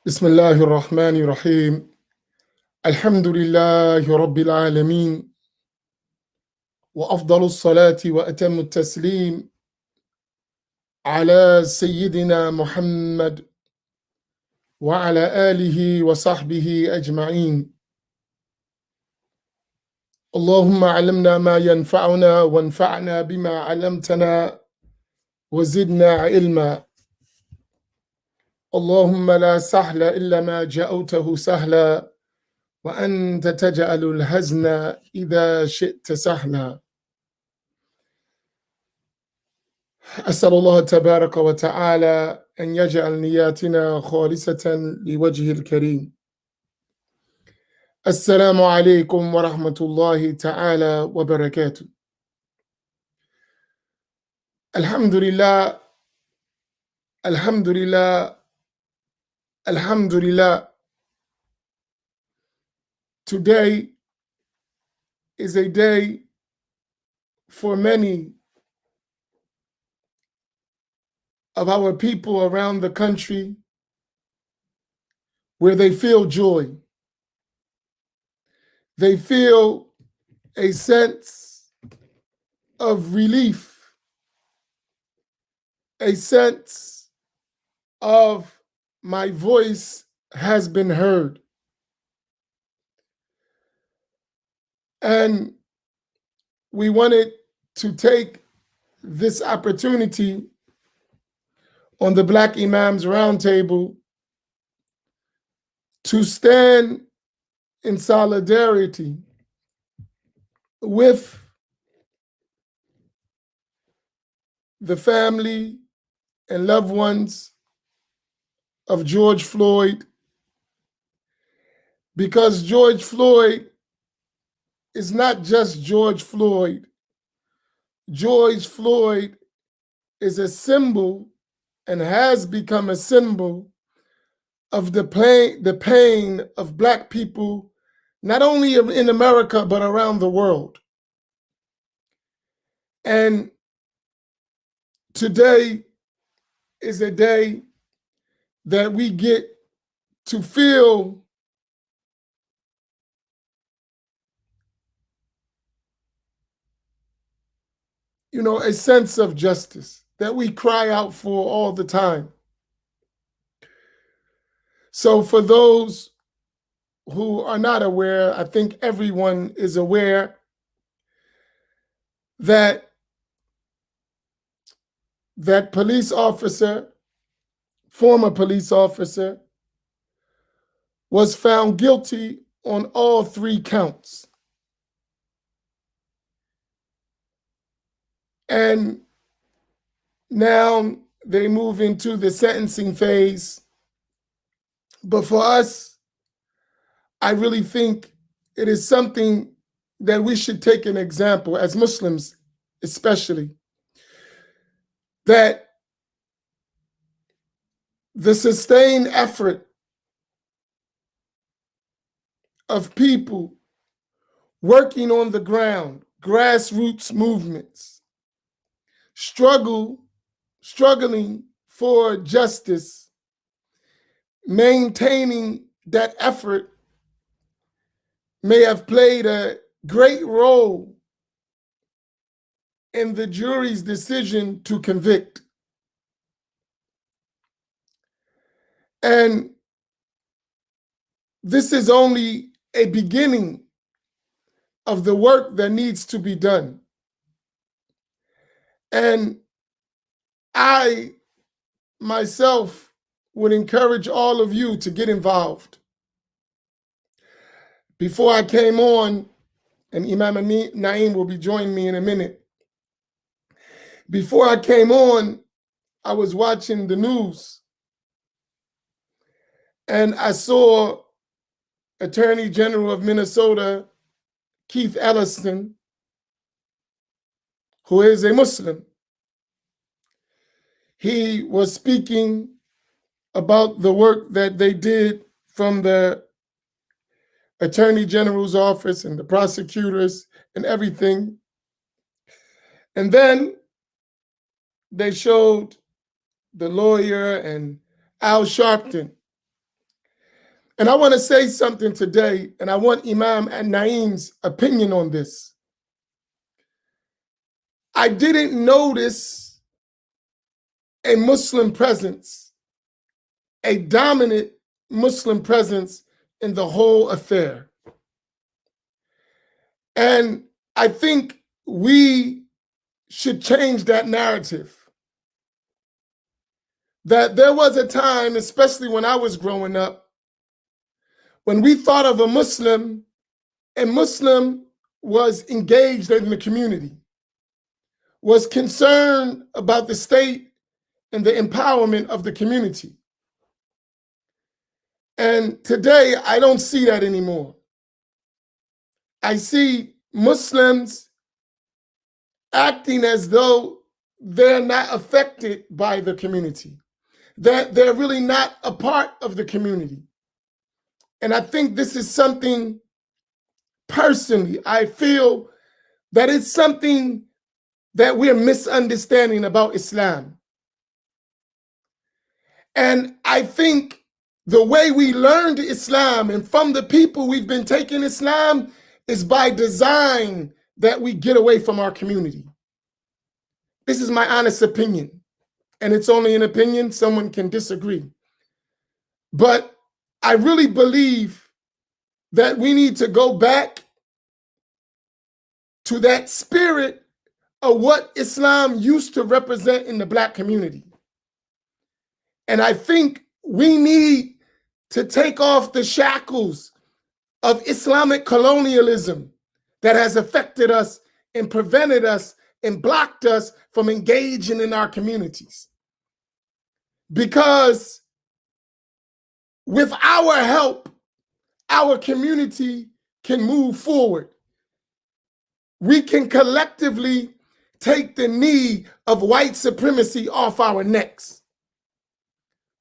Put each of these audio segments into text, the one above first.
بسم الله الرحمن الرحيم الحمد لله رب العالمين وأفضل الصلاة وأتم التسليم على سيدنا محمد وعلى آله وصحبه أجمعين. اللهم علمنا ما ينفعنا وانفعنا بما علمتنا وزدنا علما. اللهم لا سهل إلا ما جعلته سهلا وأنت تجعل الحزن إذا شئت سهلا. أسأل الله تبارك وتعالى أن يجعل نياتنا خالصة لوجهه الكريم. السلام عليكم ورحمة الله تعالى وبركاته. الحمد لله الحمد لله الحمد لله. Today is a day for many of our people around the country where they feel joy. They feel a sense of relief, a sense of my voice has been heard. And we wanted to take this opportunity on the Black Imams Roundtable to stand in solidarity with the family and loved ones of George Floyd, because George Floyd is not just George Floyd. George Floyd is a symbol and has become a symbol of the pain of Black people, not only in America, but around the world. And today is a day that we get to feel a sense of justice that we cry out for all the time. So for those who are not aware, I think everyone is aware that police officer, former police officer, was found guilty on all 3 counts. And now they move into the sentencing phase. But for us, I really think it is something that we should take an example, as Muslims especially, that the sustained effort of people working on the ground, grassroots movements, struggling for justice, maintaining that effort may have played a great role in the jury's decision to convict. And this is only a beginning of the work that needs to be done. And I myself would encourage all of you to get involved. Before I came on, and Imam Naeem will be joining me in a minute. Before I came on, I was watching the news, and I saw Attorney General of Minnesota, Keith Ellison, who is a Muslim. He was speaking about the work that they did from the Attorney General's office and the prosecutors and everything. And then they showed the lawyer and Al Sharpton And I want to say something today, and I want Imam and Naeem's opinion on this. I didn't notice a Muslim presence, a dominant Muslim presence in the whole affair. And I think we should change that narrative. That there was a time, especially when I was growing up, when we thought of a Muslim was engaged in the community, was concerned about the state and the empowerment of the community. And today, I don't see that anymore. I see Muslims acting as though they're not affected by the community, that they're really not a part of the community. And I think this is something, personally, I feel that it's something that we're misunderstanding about Islam. And I think the way we learned Islam and from the people we've been taking Islam is by design that we get away from our community. This is my honest opinion, and it's only an opinion. Someone can disagree. But I really believe that we need to go back to that spirit of what Islam used to represent in the Black community. And I think we need to take off the shackles of Islamic colonialism that has affected us and prevented us and blocked us from engaging in our communities. Because with our help, our community can move forward. We can collectively take the knee of white supremacy off our necks.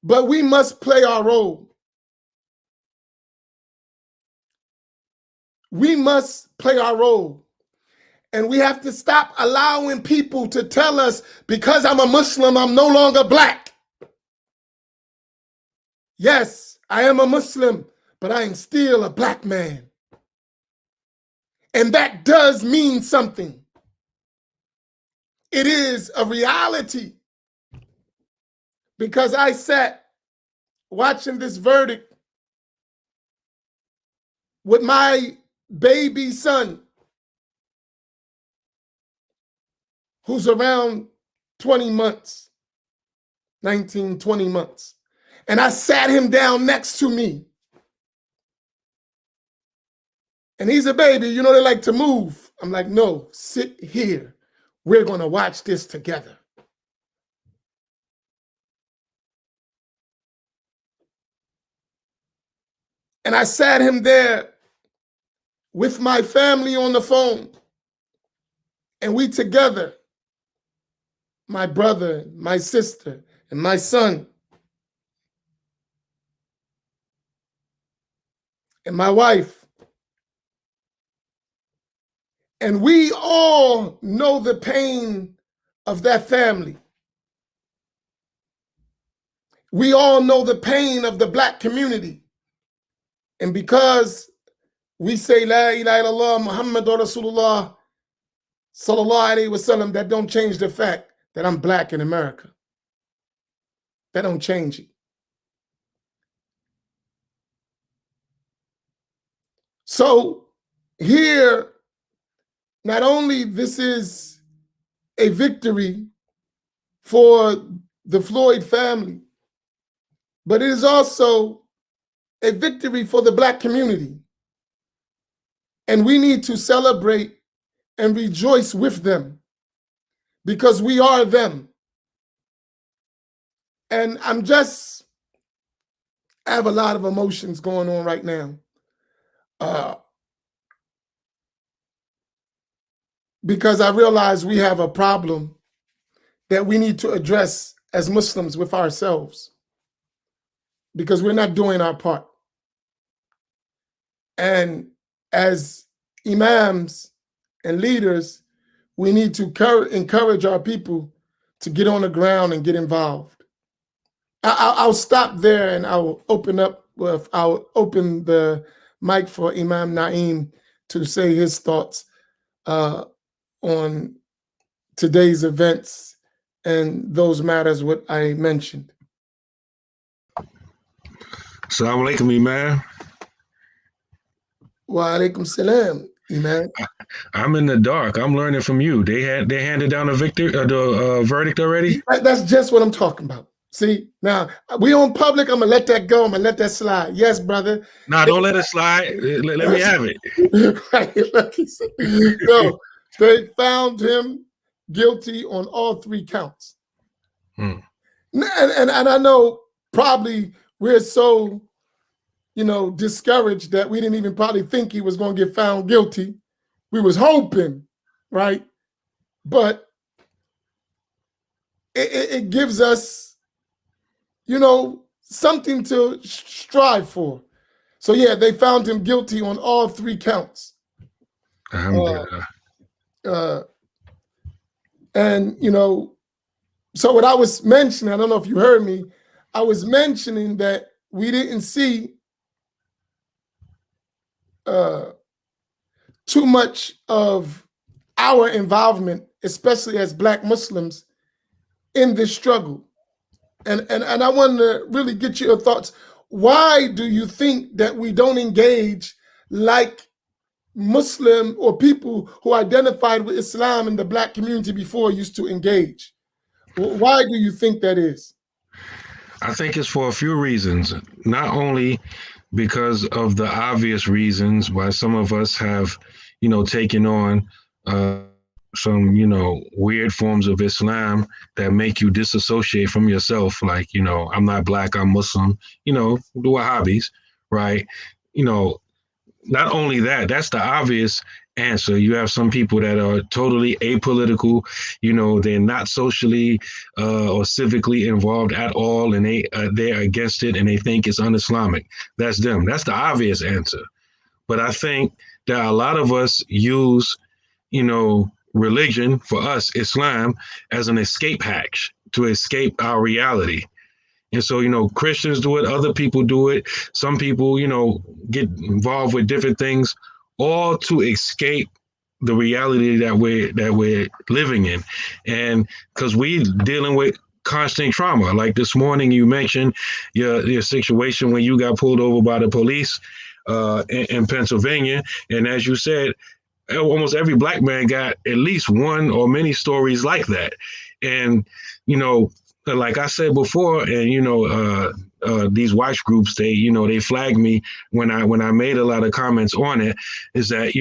But we must play our role. We must play our role. And we have to stop allowing people to tell us, because I'm a Muslim, I'm no longer Black. Yes, I am a Muslim, but I am still a Black man. And that does mean something. It is a reality. Because I sat watching this verdict with my baby son, who's around 20 months, 19, 20 months. And I sat him down next to me. And he's a baby, you know, they like to move. I'm like, no, sit here. We're going to watch this together. And I sat him there with my family on the phone. And we together, my brother, my sister, and my son, and my wife. And we all know the pain of that family. We all know the pain of the Black community. And because we say La ilaha illallah Muhammadur Rasulullah sallallahu alaihi wasallam, that don't change the fact that I'm Black in America. That don't change it. So here, not only this is a victory for the Floyd family, but it is also a victory for the Black community. And we need to celebrate and rejoice with them because we are them. And I have a lot of emotions going on right now. Because I realize we have a problem that we need to address as Muslims with ourselves, because we're not doing our part. And as imams and leaders, we need to encourage our people to get on the ground and get involved. I'll stop there and I'll open up well, I'll open the mic for Imam Naeem to say his thoughts on today's events and those matters what I mentioned. Assalamu alaikum, Imam. Wa alaikum salam, Imam. I'm in the dark. I'm learning from you. They handed down the verdict already. That's just what I'm talking about. See, now we on public. I'm gonna let that go. I'm gonna let that slide. Yes, brother. Nah, don't let it slide. Let me have it. Right. So they found him guilty on all 3 counts. And I know probably we're so, discouraged that we didn't even probably think he was going to get found guilty. We was hoping, right? But it gives us, something to strive for. So yeah, they found him guilty on all 3 counts. And so what I was mentioning, I don't know if you heard me, I was mentioning that we didn't see too much of our involvement, especially as Black Muslims, in this struggle. And I want to really get your thoughts. Why do you think that we don't engage like Muslim or people who identified with Islam in the Black community before used to engage? Why do you think that is? I think it's for a few reasons. Not only because of the obvious reasons why some of us have, taken on some, weird forms of Islam that make you disassociate from yourself. Like, I'm not Black, I'm Muslim, the Wahhabis, right? Not only that, that's the obvious answer. You have some people that are totally apolitical, they're not socially or civically involved at all, and they're against it and they think it's un-Islamic. That's them. That's the obvious answer. But I think that a lot of us use, religion, for us, Islam, as an escape hatch to escape our reality. And so, Christians do it, other people do it. Some people, get involved with different things, all to escape the reality that we're living in. And because we're dealing with constant trauma. Like this morning, you mentioned your situation when you got pulled over by the police in Pennsylvania. And as you said, almost every Black man got at least one or many stories like that. And, like I said before, and these watch groups, they flagged me when I made a lot of comments on it, is that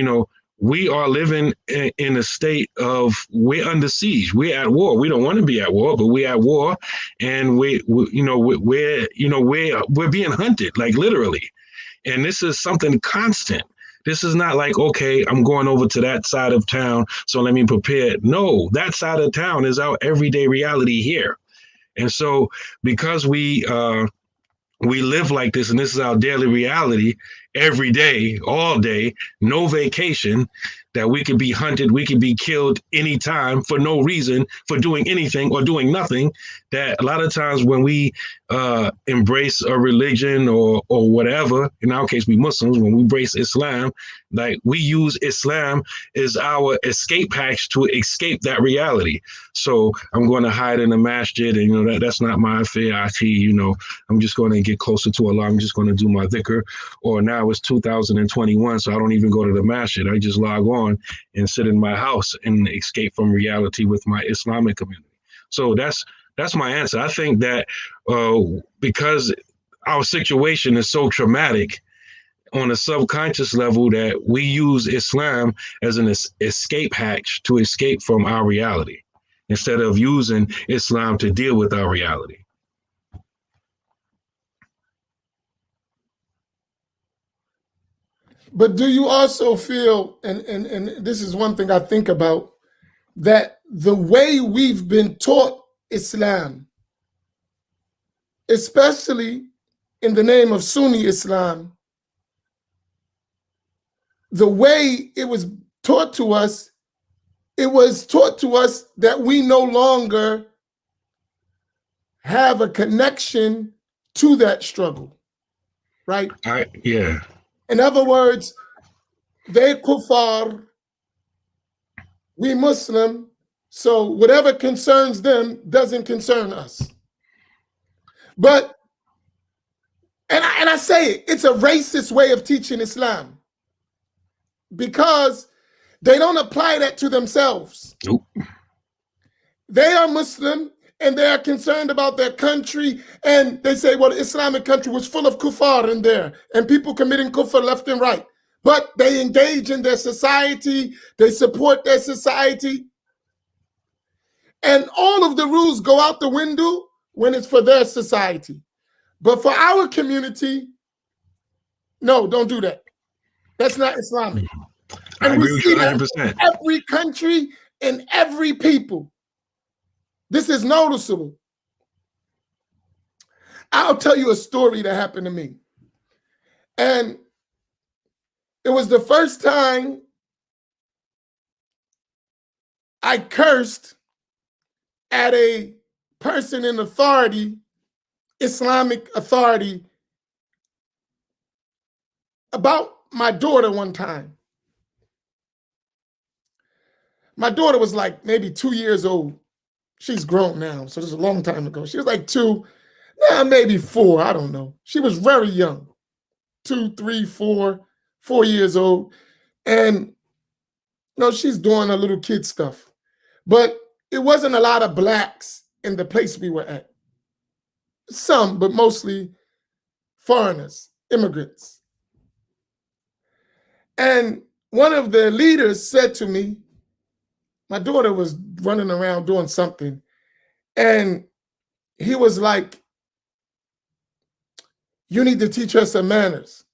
we are living in a state of, we're under siege, we're at war. We don't want to be at war, but we're at war, and we're being hunted, like literally, and this is something constant. This is not like, okay, I'm going over to that side of town, so let me prepare. No, that side of town is our everyday reality here. And so because we live like this, and this is our daily reality every day, all day, no vacation, that we could be hunted, we could be killed anytime for no reason, for doing anything or doing nothing, that a lot of times when we embrace a religion or whatever, in our case, we Muslims, when we embrace Islam, like we use Islam as our escape hatch to escape that reality. So I'm going to hide in the masjid, and that's not my affair. I'm just going to get closer to Allah. I'm just going to do my dhikr. Or now it's 2021, so I don't even go to the masjid. I just log on and sit in my house and escape from reality with my Islamic community. So that's my answer. I think that because our situation is so traumatic on a subconscious level, that we use Islam as an escape hatch to escape from our reality, instead of using Islam to deal with our reality. But do you also feel, and this is one thing I think about, that the way we've been taught Islam, especially in the name of Sunni Islam, the way it was taught to us, that we no longer have a connection to that struggle, right? Yeah. In other words, they kuffar, we Muslim, so whatever concerns them doesn't concern us. But, and I say it, it's a racist way of teaching Islam because they don't apply that to themselves. Nope. They are Muslim and they are concerned about their country. And they say, well, the Islamic country was full of kuffar in there and people committing kufr left and right. But they engage in their society, they support their society. And all of the rules go out the window when it's for their society. But for our community, no, don't do that. That's not Islamic. I agree with you 100%. Every country and every people. This is noticeable. I'll tell you a story that happened to me. And it was the first time I cursed at a person in authority, Islamic authority, about my daughter one time. My daughter was like maybe 2 years old. She's grown now, so this is a long time ago. She was like 2, maybe 4, I don't know. She was very young, 2, 3, 4 years old. And she's doing a little kid stuff. But it wasn't a lot of blacks in the place we were at. Some, but mostly foreigners, immigrants. And one of the leaders said to me, my daughter was running around doing something, and he was like, you need to teach her some manners.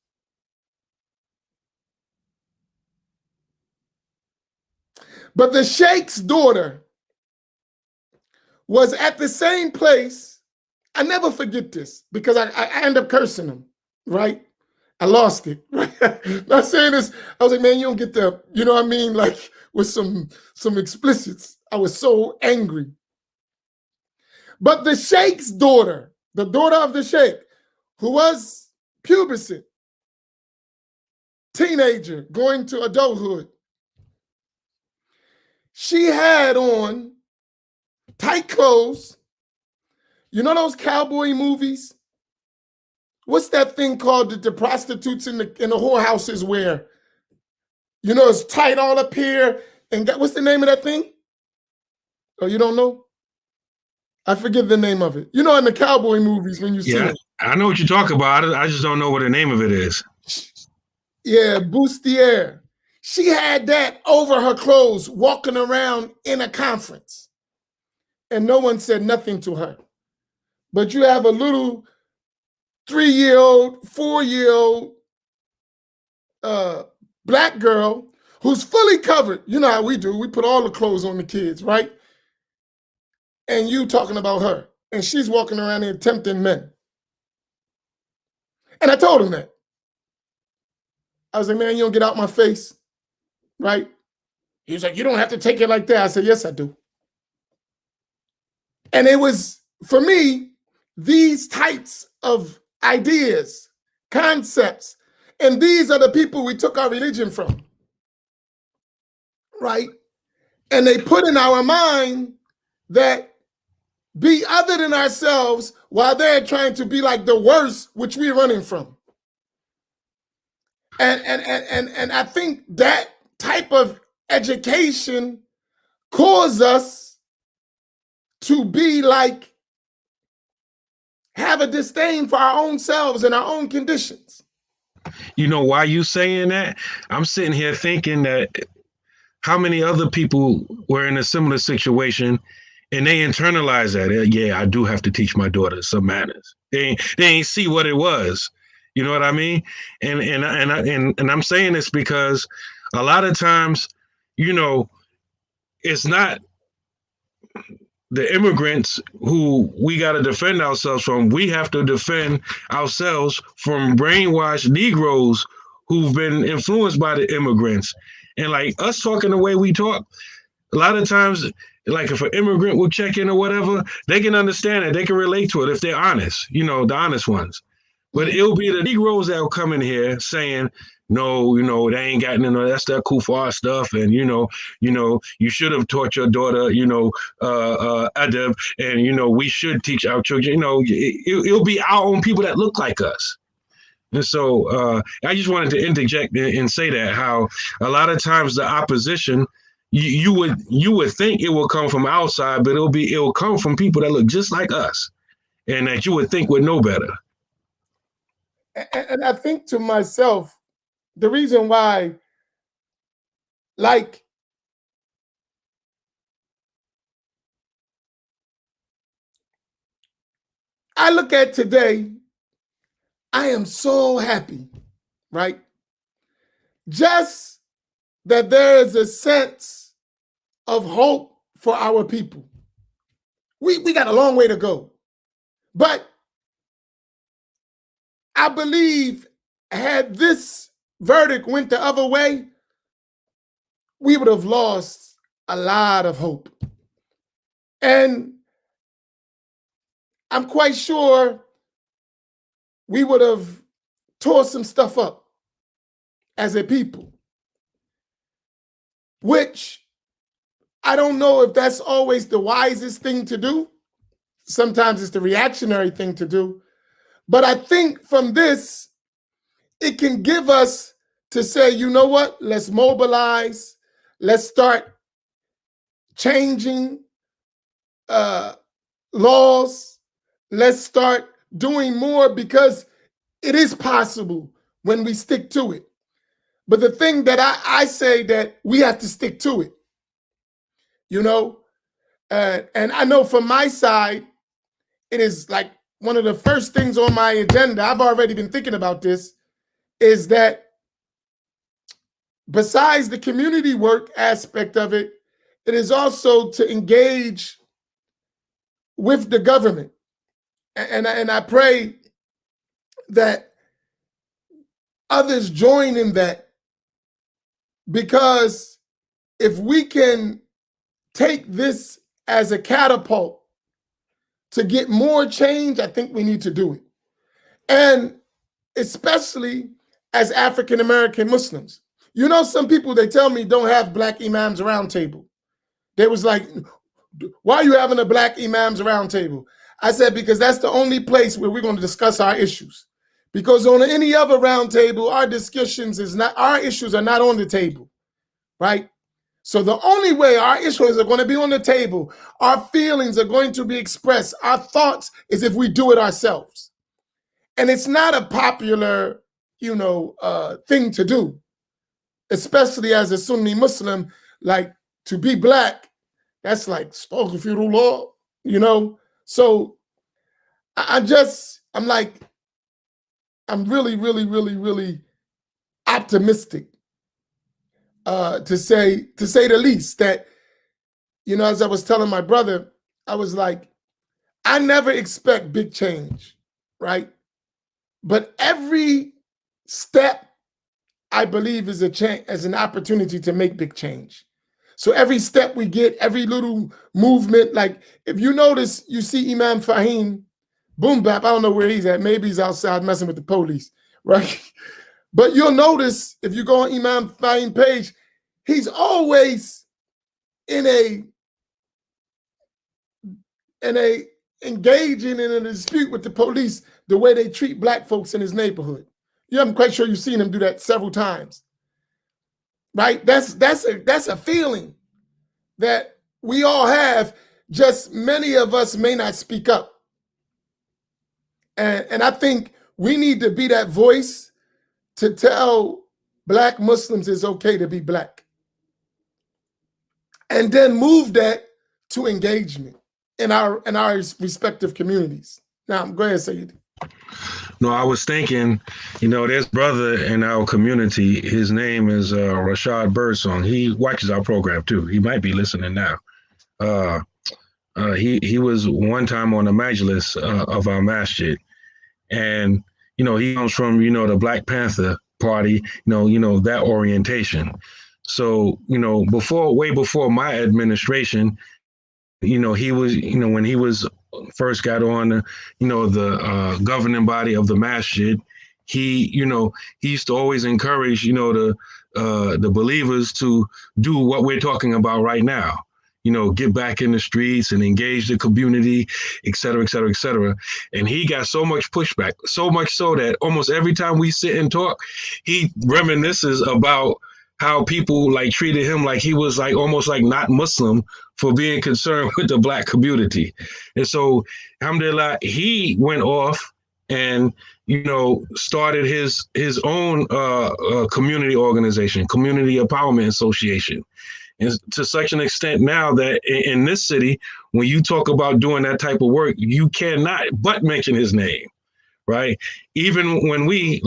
But the sheikh's daughter was at the same place. I never forget this because I end up cursing him, right? I lost it. Right? Not saying this. I was like, man, you don't get the, you know what I mean? Like with some explicits. I was so angry. But the sheikh's daughter, the daughter of the sheikh, who was pubescent, teenager, going to adulthood, she had on tight clothes. You know those cowboy movies? What's that thing called that the prostitutes in the whorehouses wear? It's tight all up here. And what's the name of that thing? Oh, you don't know? I forget the name of it. In the cowboy movies when you see it. I know what you talk about. I just don't know what the name of it is. Yeah, bustier. She had that over her clothes walking around in a conference. And no one said nothing to her. But you have a little 3-year-old, 4-year-old black girl who's fully covered. You know how we do. We put all the clothes on the kids, right? And you talking about her. And she's walking around here tempting men. And I told him that. I was like, man, you don't get out my face, right? He was like, you don't have to take it like that. I said, yes, I do. And it was, for me, these types of ideas, concepts, and these are the people we took our religion from, right? And they put in our mind that be other than ourselves while they're trying to be like the worst, which we're running from. And I think that type of education caused us to be like, have a disdain for our own selves and our own conditions. You know why you saying that? I'm sitting here thinking that how many other people were in a similar situation and they internalize that. Yeah, I do have to teach my daughter some manners. They ain't see what it was. You know what I mean? And I'm saying this because a lot of times, it's not the immigrants who we got to defend ourselves from. We have to defend ourselves from brainwashed Negroes who've been influenced by the immigrants. And like us talking the way we talk, a lot of times, like if an immigrant will check in or whatever, they can understand it. They can relate to it if they're honest, the honest ones. But Mhm. it'll be the Negroes that'll come in here saying, no, they ain't got none of that stuff, kuffar stuff, and you should have taught your daughter, adab, and we should teach our children. It'll be our own people that look like us. And so I just wanted to interject and say that how a lot of times the opposition, you would think it will come from outside, but it will come from people that look just like us, and that you would think would know better. And I think to myself, the reason why, like, I look at today, I am so happy, right? Just that there is a sense of hope for our people. We got a long way to go. But I believe had this verdict went the other way, we would have lost a lot of hope. And I'm quite sure we would have tore some stuff up as a people, which I don't know if that's always the wisest thing to do. Sometimes it's the reactionary thing to do. But I think from this, it can give us to say, you know what, let's mobilize, let's start changing laws, let's start doing more because it is possible when we stick to it. But the thing that I say that we have to stick to it, you know, and I know from my side, it is like one of the first things on my agenda. I've already been thinking about this, is that besides the community work aspect of it, it is also to engage with the government. And I pray that others join in that, because if we can take this as a catapult to get more change, I think we need to do it. And especially as African American Muslims. You know, some people, they tell me don't have black imams roundtable. They was like, why are you having a black imams roundtable? I said, because that's the only place where we're going to discuss our issues. Because on any other roundtable, our issues are not on the table, right? So the only way our issues are going to be on the table, our feelings are going to be expressed, our thoughts, is if we do it ourselves. And it's not a popular, thing to do, especially as a Sunni Muslim. Like, to be black, that's like astaghfirullah, So I'm like, I'm really, really, really, really optimistic, to say the least. That, as I was telling my brother, I was like, I never expect big change, right? But every step, I believe, is as an opportunity to make big change. So every step we get, every little movement, like if you notice, you see Imam Faheem, boom bap, I don't know where he's at. Maybe he's outside messing with the police, right? But you'll notice if you go on Imam Faheem page, he's always in a engaging in a dispute with the police, the way they treat black folks in his neighborhood. I'm quite sure you've seen him do that several times, right? That's a feeling that we all have. Just many of us may not speak up, and I think we need to be that voice to tell black Muslims it's okay to be black, and then move that to engagement in our respective communities. Now, go ahead, Sayyid. No, I was thinking, there's a brother in our community. His name is Rashad Birdsong. He watches our program too. He might be listening now. He was one time on the majlis of our masjid, and he comes from the Black Panther Party, that orientation. So way before my administration, he was when he was first got on, the governing body of the Masjid, he used to always encourage, the believers to do what we're talking about right now. Get back in the streets and engage the community, et cetera, et cetera, et cetera. And he got so much pushback, so much so that almost every time we sit and talk, he reminisces about how people like treated him like he was like almost like not Muslim for being concerned with the black community. And so, alhamdulillah, he went off and started his own community organization, Community Empowerment Association. And to such an extent now that in this city, when you talk about doing that type of work, you cannot but mention his name, right? Even when we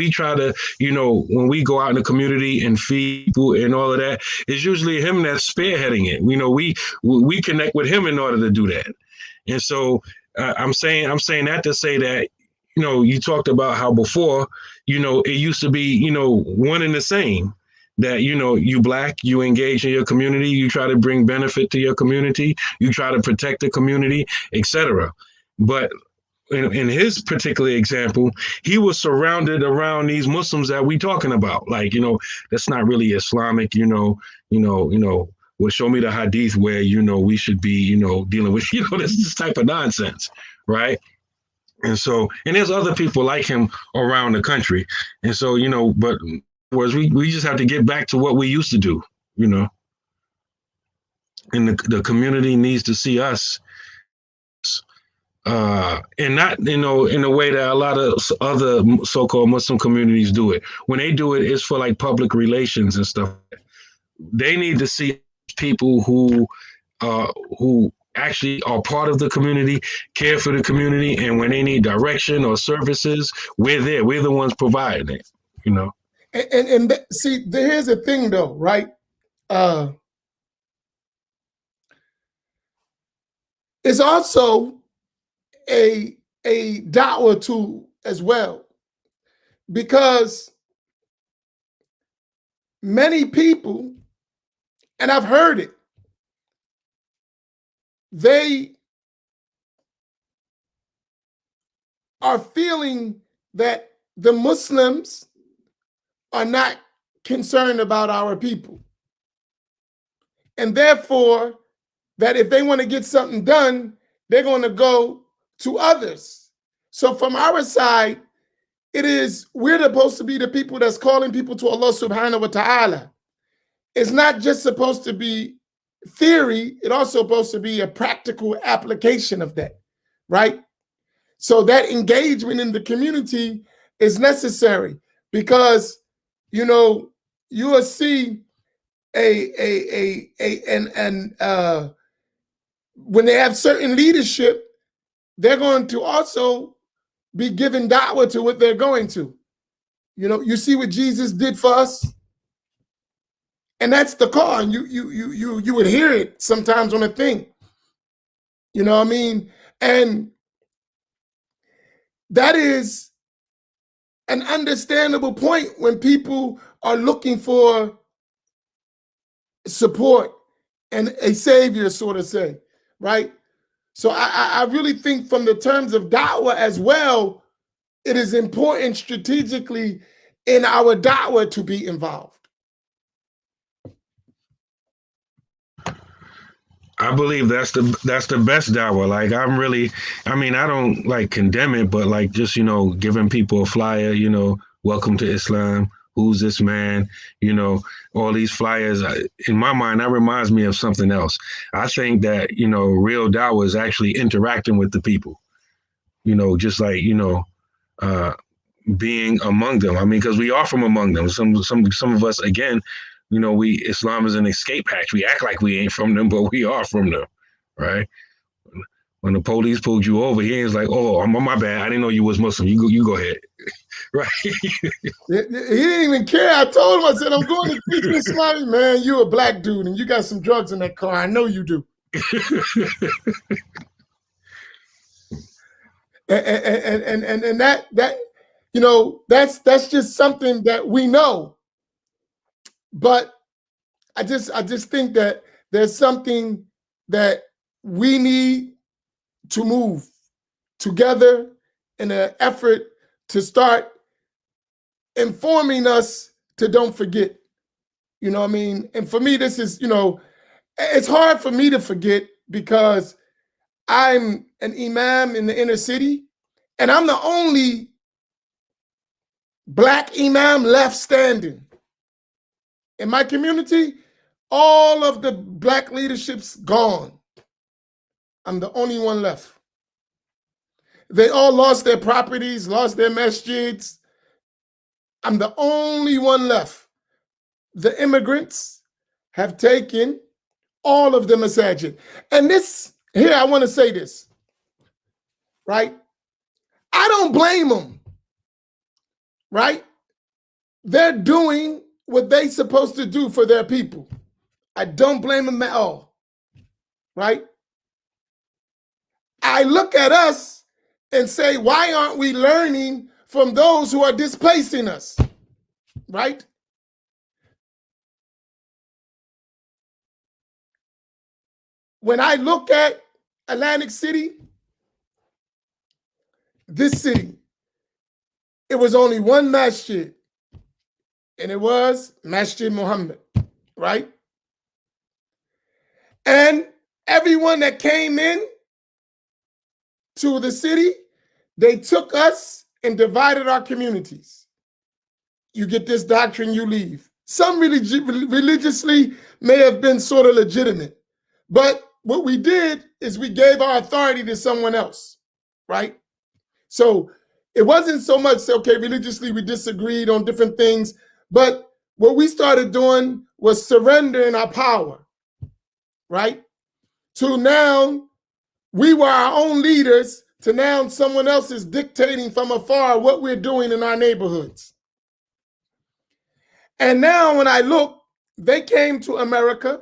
try to, when we go out in the community and feed people and all of that, it's usually him that's spearheading it. We connect with him in order to do that. And so I'm saying that to say that, you talked about how before, it used to be, one and the same. That, you black, you engage in your community, you try to bring benefit to your community, you try to protect the community, etc. But in his particular example, he was surrounded around these Muslims that we talking about. Like, that's not really Islamic, well, show me the hadith where, we should be, dealing with, this type of nonsense, right? And so, and there's other people like him around the country. And so, but whereas we just have to get back to what we used to do, and the community needs to see us, and not, in a way that a lot of other so-called Muslim communities do it. When they do it, it's for like public relations and stuff. They need to see people who actually are part of the community, care for the community, and when they need direction or services, we're there. We're the ones providing it, See, here's the thing though, right? It's also a da'wah tool as well, because many people, and I've heard it, they are feeling that the Muslims are not concerned about our people. And therefore, that if they want to get something done, they're going to go to others. So from our side, we're supposed to be the people that's calling people to Allah subhanahu wa ta'ala. It's not just supposed to be theory, it's also supposed to be a practical application of that, right? So that engagement in the community is necessary, because you will see when they have certain leadership, they're going to also be given da'wah to what they're going to. You see what Jesus did for us, and that's the call. And you would hear it sometimes on a thing. You know what I mean? And that is an understandable point when people are looking for support and a savior, sort of say, right? So I really think from the terms of da'wah as well, it is important strategically in our da'wah to be involved. I believe that's the best dawah. Like I don't like condemn it, but like just, giving people a flyer, welcome to Islam. Who's this man? All these flyers. In my mind, that reminds me of something else. I think that, real dawah is actually interacting with the people, just like, being among them. I mean, because we are from among them. Some of us, again, Islam is an escape hatch. We act like we ain't from them, but we are from them, right? When the police pulled you over, he was like, "Oh, my bad. I didn't know you was Muslim. You go ahead." Right? He didn't even care. I told him, I said, "I'm going to teach Islamic." Man, you a black dude and you got some drugs in that car. I know you do. and that that's just something that we know. But I just think that there's something that we need to move together in an effort to start informing us to don't forget. You know what I mean? And for me, this is, it's hard for me to forget because I'm an imam in the inner city, and I'm the only Black imam left standing. In my community, all of the Black leadership's gone. I'm the only one left. They all lost their properties, lost their masjids. I'm the only one left. The immigrants have taken all of the masajid. And this, here I want to say this, right? I don't blame them, right? They're doing what they're supposed to do for their people. I don't blame them at all, right? I look at us and say, why aren't we learning from those who are displacing us, right? When I look at Atlantic City, this city, it was only one masjid, and it was Masjid Muhammad, right? And everyone that came in to the city, they took us and divided our communities. You get this doctrine, you leave. Some religiously may have been sort of legitimate, but what we did is we gave our authority to someone else, right? So it wasn't so much, okay, religiously we disagreed on different things, but what we started doing was surrendering our power, right? To now, we were our own leaders, to now someone else is dictating from afar what we're doing in our neighborhoods. And now when I look, they came to America,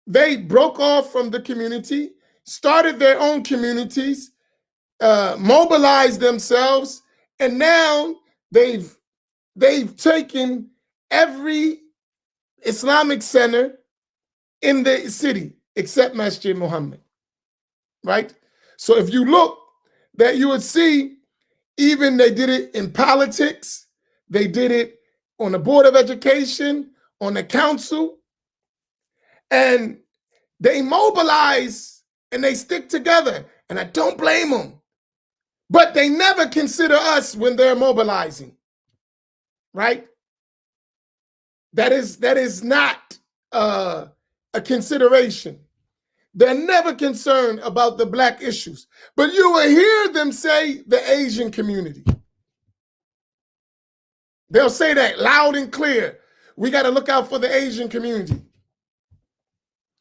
they broke off from the community, started their own communities, mobilized themselves, and now they've taken every Islamic center in the city except Masjid Muhammad, right? So if you look, that you would see even they did it in politics, they did it on the Board of Education, on the council, and they mobilize and they stick together, and I don't blame them. But they never consider us when they're mobilizing, right? That is not a consideration. They're never concerned about the Black issues. But you will hear them say the Asian community. They'll say that loud and clear. We got to look out for the Asian community.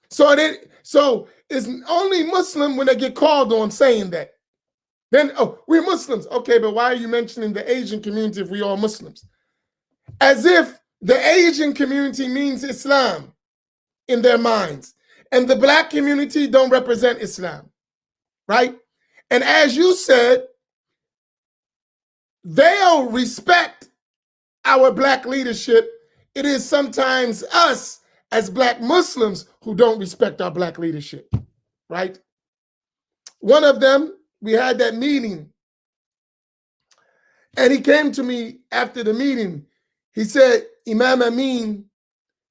So it's only Muslim when they get called on saying that. Then, oh, we're Muslims. Okay, but why are you mentioning the Asian community if we are Muslims? As if the Asian community means Islam in their minds. And the Black community don't represent Islam, right? And as you said, they'll respect our Black leadership. It is sometimes us as Black Muslims who don't respect our Black leadership, right? One of them, we had that meeting, and he came to me after the meeting. He said, Imam Amin,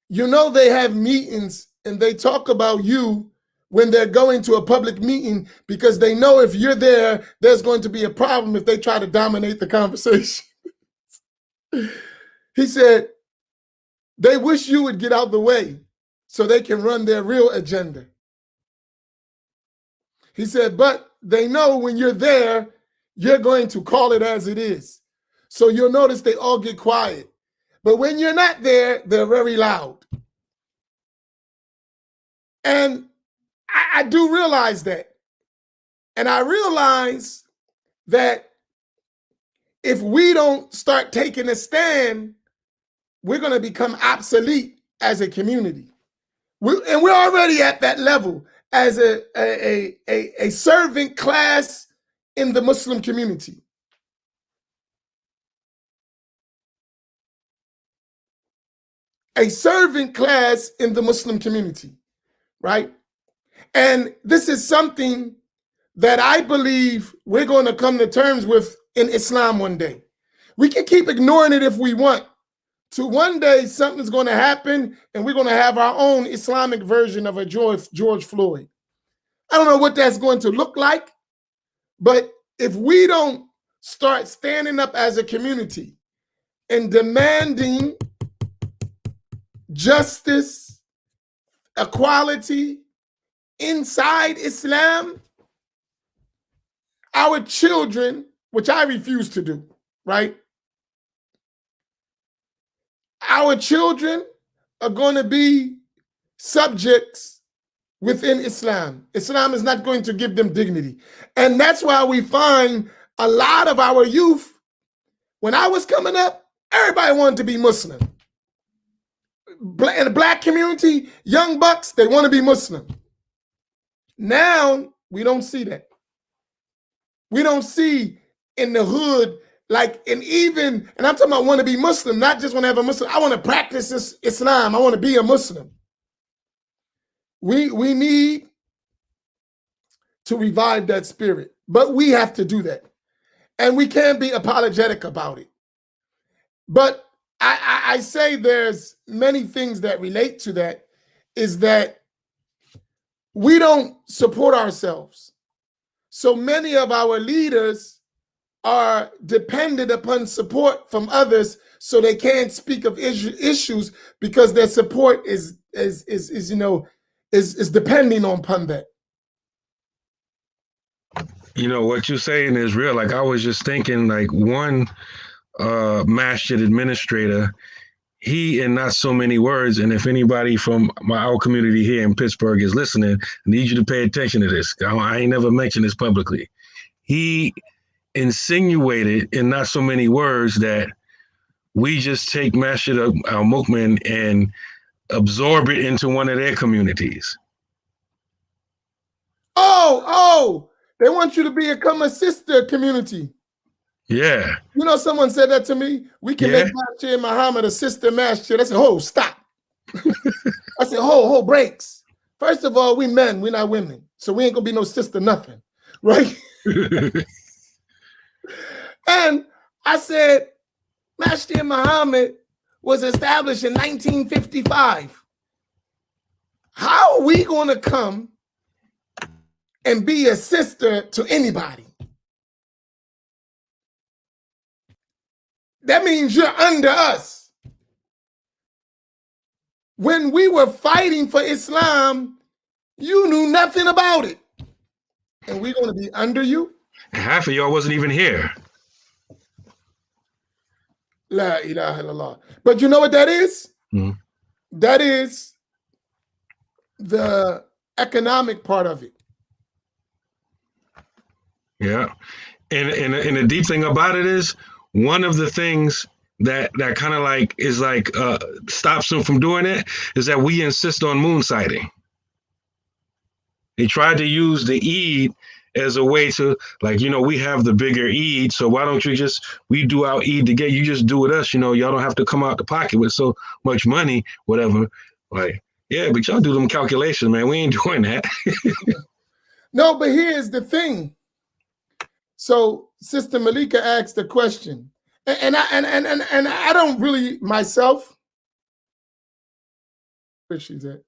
you know they have meetings and they talk about you when they're going to a public meeting because they know if you're there, there's going to be a problem if they try to dominate the conversation. He said, they wish you would get out the way so they can run their real agenda. He said, but they know when you're there, you're going to call it as it is. So you'll notice they all get quiet. But when you're not there, they're very loud. And I do realize that. And I realize that if we don't start taking a stand, we're going to become obsolete as a community. And we're already at that level as a servant class in the Muslim community. A servant class in the Muslim community, right? And this is something that I believe we're going to come to terms with in Islam one day. We can keep ignoring it if we want to. One day something's going to happen and we're going to have our own Islamic version of a George Floyd. I don't know what that's going to look like, but if we don't start standing up as a community and demanding justice, equality inside Islam, our children, which I refuse to do, right? Our children are going to be subjects within Islam. Islam is not going to give them dignity. And that's why we find a lot of our youth, when I was coming up, everybody wanted to be Muslim. In the black community, young bucks, they want to be Muslim. Now, we don't see that. We don't see in the hood, like, and I'm talking about want to be Muslim, not just want to have a Muslim. I want to practice this Islam. I want to be a Muslim. We need to revive that spirit, but we have to do that. And we can't be apologetic about it. But I say there's many things that relate to that, is that we don't support ourselves. So many of our leaders are dependent upon support from others, so they can't speak of issues because their support is depending upon that. You know, what you're saying is real. Like, I was just thinking, like, one Masjid administrator, he, in not so many words, and if anybody from our community here in Pittsburgh is listening, I need you to pay attention to this. I ain't never mentioned this publicly. He insinuated in not so many words that we just take Masjid al-Mu'min and absorb it into one of their communities. Oh, they want you to become a sister community. Yeah. You know, someone said that to me. We can make Masjid Muhammad a sister masjid. I said, oh, stop. I said, ho, breaks. First of all, we men, we're not women. So we ain't gonna be no sister nothing, right? And I said, Masjid Muhammad was established in 1955. How are we gonna come and be a sister to anybody? That means you're under us. When we were fighting for Islam, you knew nothing about it. And we're going to be under you? Half of y'all wasn't even here. La ilaha illallah. But you know what that is? Mm-hmm. That is the economic part of it. Yeah. And the deep thing about it is, one of the things that kind of like is like stops them from doing it is that we insist on moon sighting. They tried to use the Eid as a way to, like, you know, we have the bigger Eid, so why don't we do our Eid together? You just do with us, you know, y'all don't have to come out the pocket with so much money, whatever. Like, yeah, but y'all do them calculations, man. We ain't doing that. No, but here's the thing. So Sister Malika asked a question, and I don't really myself. Where she's at?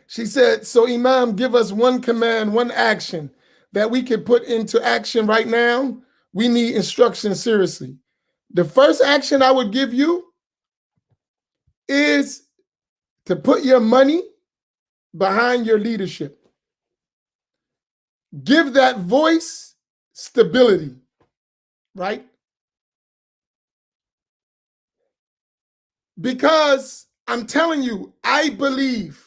She said, so Imam, give us one command, one action that we can put into action right now. We need instruction seriously. The first action I would give you is to put your money behind your leadership. Give that voice stability, right? Because I'm telling you, I believe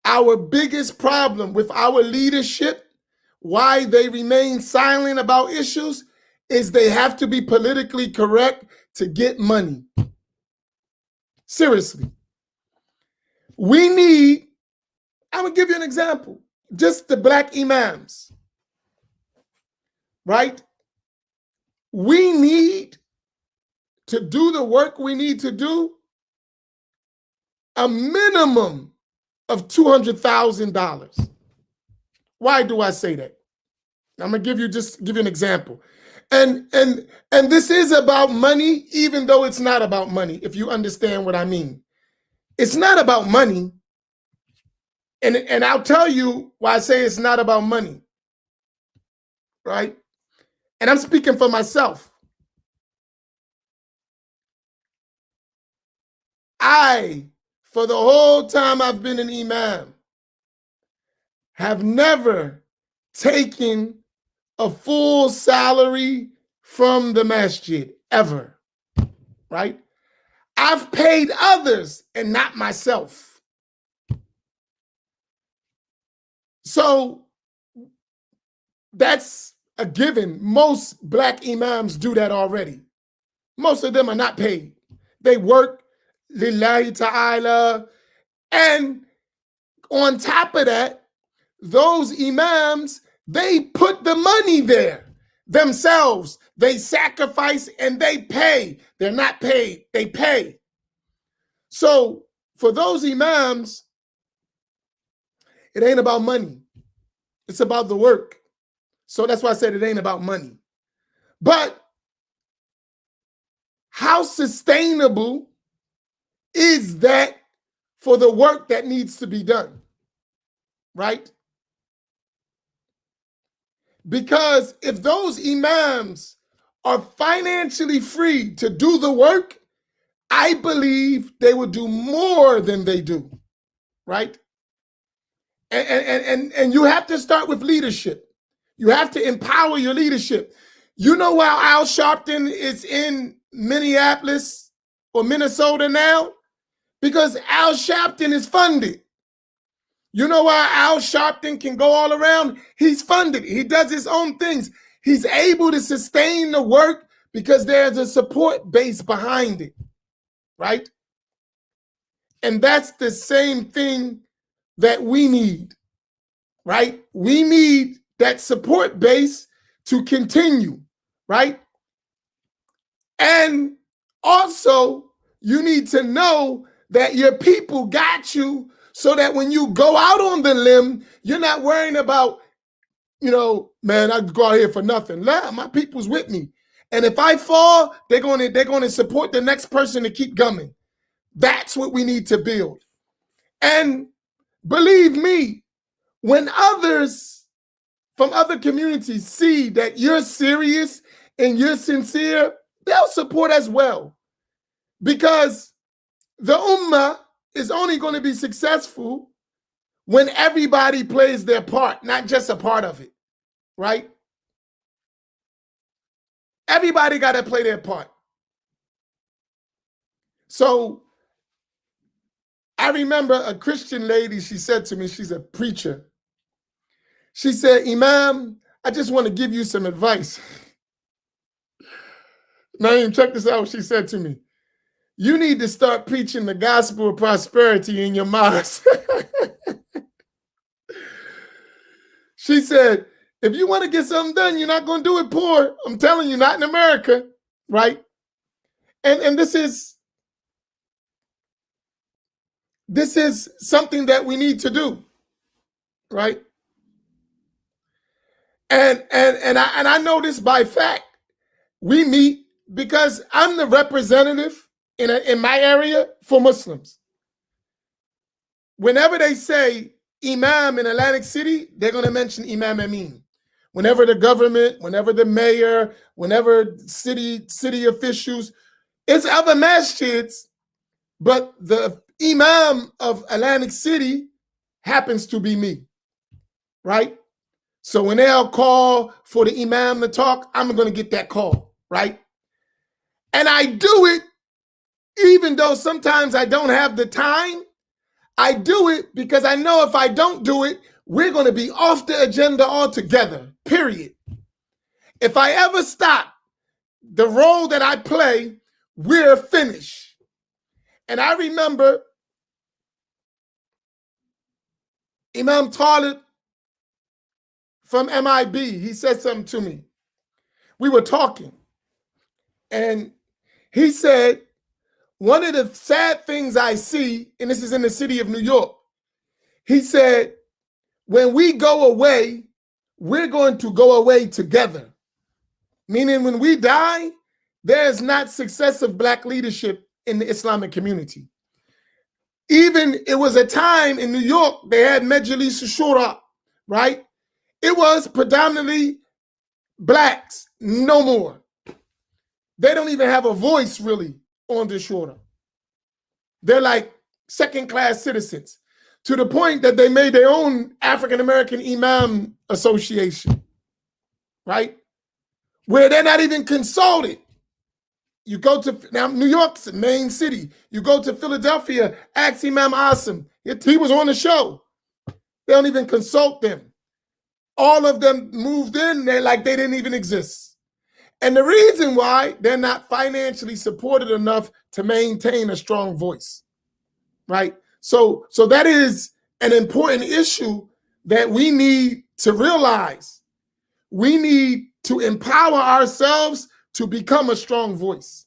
our biggest problem with our leadership, why they remain silent about issues, is they have to be politically correct to get money. Seriously. We need, I'm gonna give you an example, just the black imams, right? We need to do the work we need to do a minimum of $200,000. Why do I say that? I'm gonna give you an example. And this is about money, even though it's not about money, if you understand what I mean. It's not about money. And I'll tell you why I say it's not about money. Right? And I'm speaking for myself. For the whole time I've been an imam, have never taken a full salary from the masjid, ever, right? I've paid others and not myself. So that's a given. Most black imams do that already. Most of them are not paid. They work lillahi ta'ala. And on top of that, those imams, they put the money there themselves. They sacrifice and they pay. They're not paid, they pay. So for those imams, it ain't about money. It's about the work. So that's why I said it ain't about money. But how sustainable is that for the work that needs to be done? Right? Because if those imams are financially free to do the work, I believe they would do more than they do, right? And you have to start with leadership. You have to empower your leadership. You know why Al Sharpton is in Minneapolis or Minnesota now? Because Al Sharpton is funded. You know why Al Sharpton can go all around? He's funded. He does his own things. He's able to sustain the work because there's a support base behind it, right? And that's the same thing that we need, right? We need that support base to continue, right? And also, you need to know that your people got you so that when you go out on the limb, you're not worrying about, man, I go out here for nothing. Nah, my people's with me. And if I fall, they're gonna support the next person to keep coming. That's what we need to build. And believe me, when others from other communities see that you're serious and you're sincere, they'll support as well. Because the ummah is only going to be successful when everybody plays their part, not just a part of it, right? Everybody got to play their part. So I remember a Christian lady, she said to me, she's a preacher. She said, Imam, I just want to give you some advice. Now, check this out, what she said to me. You need to start preaching the gospel of prosperity in your mosque. She said, if you want to get something done, you're not going to do it poor. I'm telling you, not in America, right? And this is something that we need to do, right? And I know this by fact. We meet because I'm the representative in my area for Muslims. Whenever they say Imam in Atlantic City, they're going to mention Imam Amin. Whenever the government, whenever the mayor, whenever city officials, it's other masjids, but the Imam of Atlantic City happens to be me, right? So when they'll call for the Imam to talk, I'm going to get that call, right? And I do it even though sometimes I don't have the time. I do it because I know if I don't do it, we're going to be off the agenda altogether, period. If I ever stop the role that I play, we're finished. And I remember Imam Talib from MIB, he said something to me. We were talking, and he said, one of the sad things I see, and this is in the city of New York, he said, when we go away, we're going to go away together. Meaning when we die, there's not successive Black leadership in the Islamic community. Even it was a time in New York, they had Majlis Shura, right? It was predominantly Blacks, no more. They don't even have a voice really on the Shura. They're like second-class citizens, to the point that they made their own African-American Imam association, right? Where they're not even consulted. You go to, now New York's the main city. You go to Philadelphia, ask Imam Asim. He was on the show. They don't even consult them. All of them moved in, they're like they didn't even exist. And the reason why, they're not financially supported enough to maintain a strong voice, right? So that is an important issue that we need to realize. We need to empower ourselves to become a strong voice.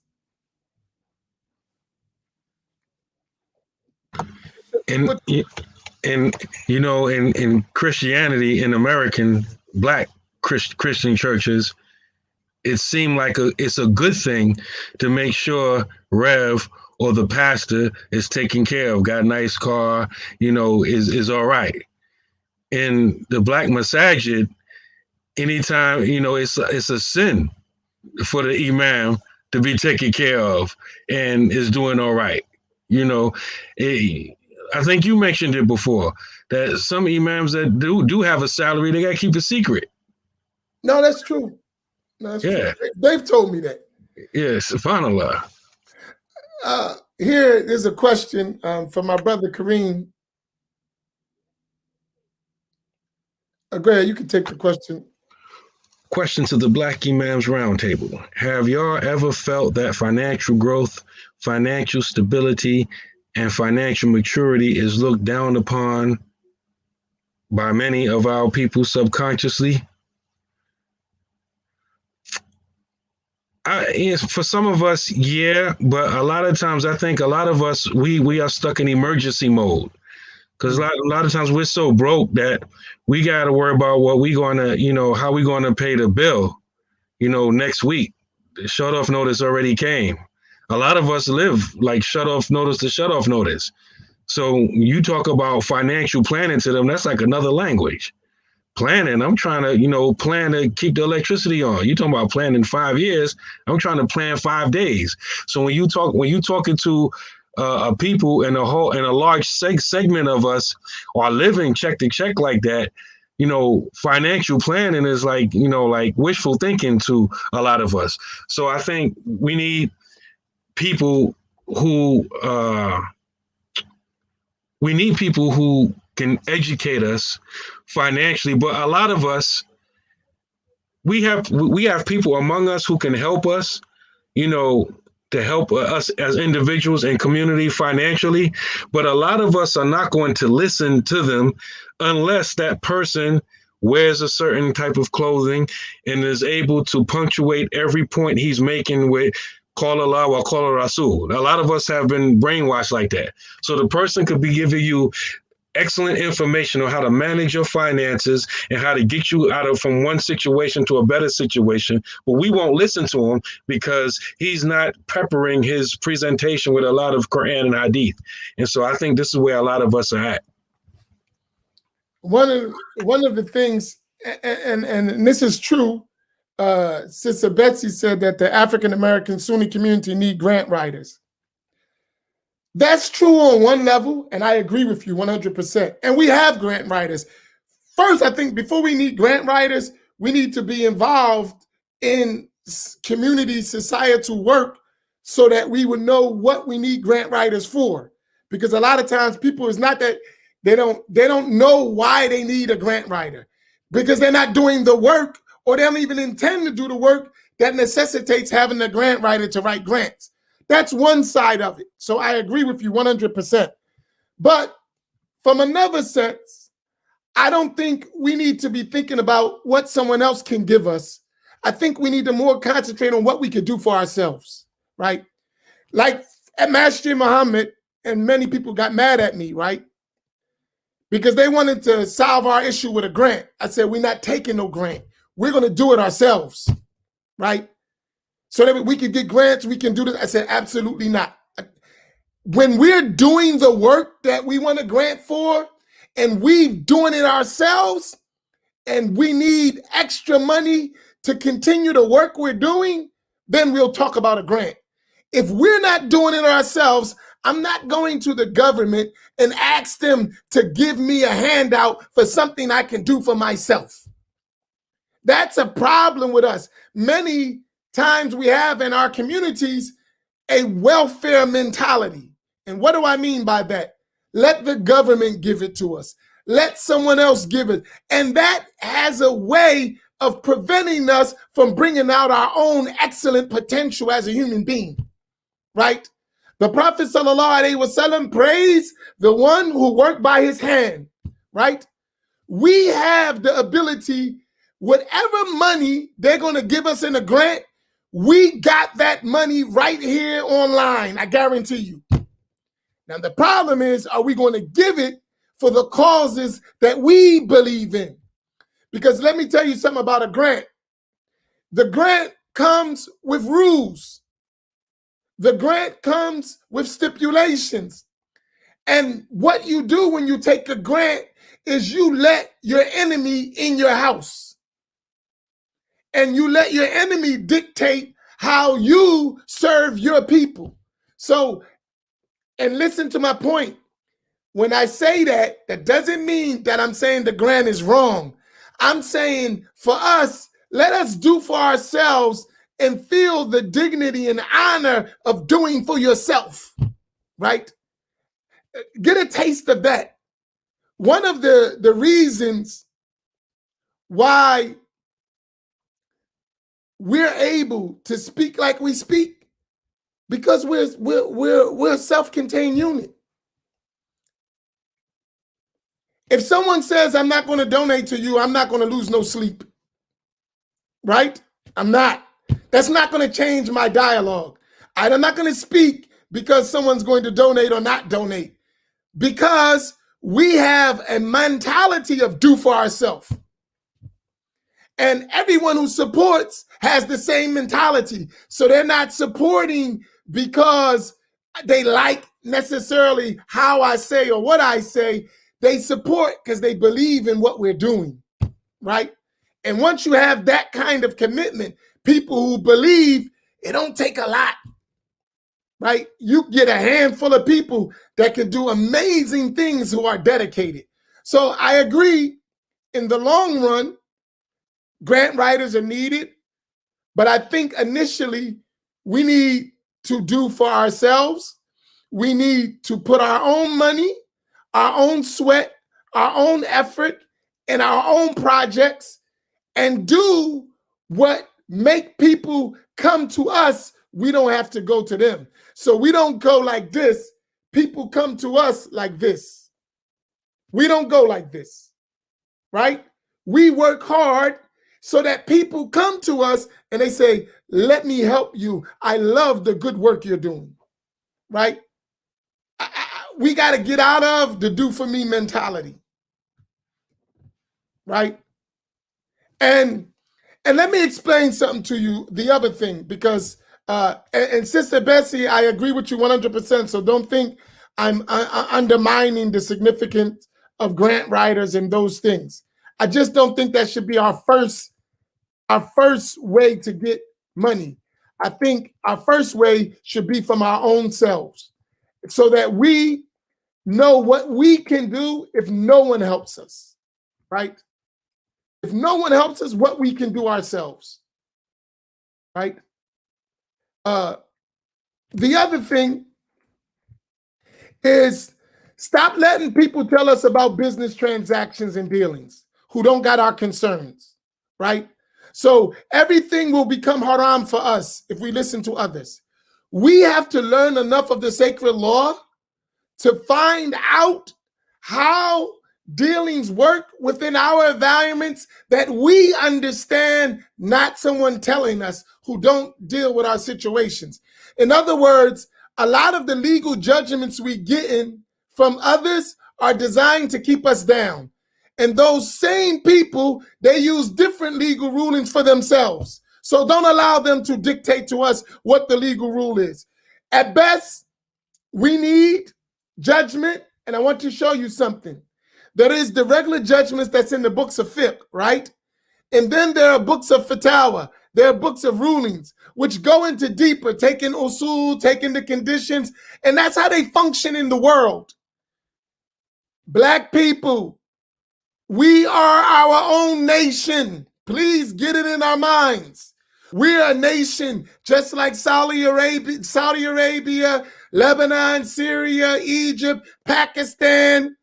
And you know, in Christianity, in American Black Christian churches, it seemed like it's a good thing to make sure Rev or the pastor is taken care of, got a nice car, you know, is all right. In the Black Masjid, anytime, you know, it's a sin for the imam to be taken care of and is doing all right. You know, I think you mentioned it before, that some imams that do have a salary, they got to keep it secret. No, that's true. No, that's true. They've told me that. Yes, subhanAllah. Here is a question from my brother Kareem. Go ahead, you can take the question. Question to the Black Imams Roundtable. Have y'all ever felt that financial growth, financial stability, and financial maturity is looked down upon by many of our people subconsciously? For some of us, yeah, but a lot of times I think a lot of us, we are stuck in emergency mode. Because a lot of times we're so broke that we got to worry about what we going to, you know, how we going to pay the bill, you know, next week. The shut-off notice already came. A lot of us live like shut-off notice to shut-off notice. So you talk about financial planning to them, that's like another language. Planning, I'm trying to, you know, plan to keep the electricity on. You talking about planning 5 years, I'm trying to plan 5 days. So when you talking to people in a large segment of us are living check to check like that, you know, financial planning is like, you know, like wishful thinking to a lot of us. So I think we need people who can educate us financially, but a lot of us, we have people among us who can help us, you know, to help us as individuals and community financially. But a lot of us are not going to listen to them unless that person wears a certain type of clothing and is able to punctuate every point he's making with call Allah wa call Rasul. A lot of us have been brainwashed like that. So the person could be giving you excellent information on how to manage your finances and how to get you from one situation to a better situation. But we won't listen to him because he's not peppering his presentation with a lot of Quran and Hadith. And so I think this is where a lot of us are at. One of the things, and this is true, Sister Betsy said that the African-American Sunni community need grant writers. That's true on one level, and I agree with you 100%. And we have grant writers. First, I think before we need grant writers, we need to be involved in community societal work so that we would know what we need grant writers for. Because a lot of times people, it's not that they don't know why they need a grant writer, because they're not doing the work, or they don't even intend to do the work that necessitates having a grant writer to write grants. That's one side of it. So I agree with you 100%. But from another sense, I don't think we need to be thinking about what someone else can give us. I think we need to more concentrate on what we could do for ourselves, right? Like at Masjid Muhammad, and many people got mad at me, right? Because they wanted to solve our issue with a grant. I said, we're not taking no grant. We're going to do it ourselves, right? So that we can get grants, we can do this. I said, absolutely not. When we're doing the work that we want a grant for, and we're doing it ourselves, and we need extra money to continue the work we're doing, then we'll talk about a grant. If we're not doing it ourselves, I'm not going to the government and ask them to give me a handout for something I can do for myself. That's a problem with us. Many times we have in our communities a welfare mentality. And what do I mean by that? Let the government give it to us. Let someone else give it. And that has a way of preventing us from bringing out our own excellent potential as a human being, right? The Prophet ﷺ praised the one who worked by his hand, right? We have the ability, whatever money they're going to give us in a grant, we got that money right here online, I guarantee you. Now, the problem is, are we going to give it for the causes that we believe in? Because let me tell you something about a grant. The grant comes with rules. The grant comes with stipulations. And what you do when you take a grant is you let your enemy in your house. And you let your enemy dictate how you serve your people. So, and listen to my point. When I say that, that doesn't mean that I'm saying the grant is wrong. I'm saying for us, let us do for ourselves and feel the dignity and honor of doing for yourself, right? Get a taste of that. One of the reasons why we're able to speak like we speak, because we're a self-contained unit. If someone says, I'm not going to donate to you, I'm not going to lose no sleep, right? I'm not. That's not going to change my dialogue. I'm not going to speak because someone's going to donate or not donate, because we have a mentality of do for ourselves. And everyone who supports has the same mentality. So they're not supporting because they like necessarily how I say or what I say. They support because they believe in what we're doing, right? And once you have that kind of commitment, people who believe, it don't take a lot, right? You get a handful of people that can do amazing things who are dedicated. So I agree, in the long run, grant writers are needed, but I think initially we need to do for ourselves. We need to put our own money, our own sweat, our own effort, and our own projects, and do what make people come to us. We don't have to go to them. So we don't go like this. People come to us like this. We don't go like this, right? We work hard so that people come to us and they say, let me help you. I love the good work you're doing, right? We got to get out of the do for me mentality, right? And let me explain something to you, the other thing, because, and Sister Bessie, I agree with you 100%. So don't think I'm undermining the significance of grant writers and those things. I just don't think that should be our first way to get money. I think our first way should be from our own selves, so that we know what we can do if no one helps us, right? If no one helps us, what we can do ourselves, right? The other thing is, stop letting people tell us about business transactions and dealings who don't got our concerns, right? So everything will become haram for us if we listen to others. We have to learn enough of the sacred law to find out how dealings work within our environments that we understand, not someone telling us who don't deal with our situations. In other words, a lot of the legal judgments we getting from others are designed to keep us down. And those same people, they use different legal rulings for themselves. So don't allow them to dictate to us what the legal rule is. At best, we need judgment, and I want to show you something. There is the regular judgments that's in the books of fiqh, right? And then there are books of fatwa. There are books of rulings, which go into deeper, taking usul, taking the conditions, and that's how they function in the world. Black people, we are our own nation. Please get it in our minds. We're a nation just like Saudi Arabia, Lebanon, Syria, Egypt, Pakistan,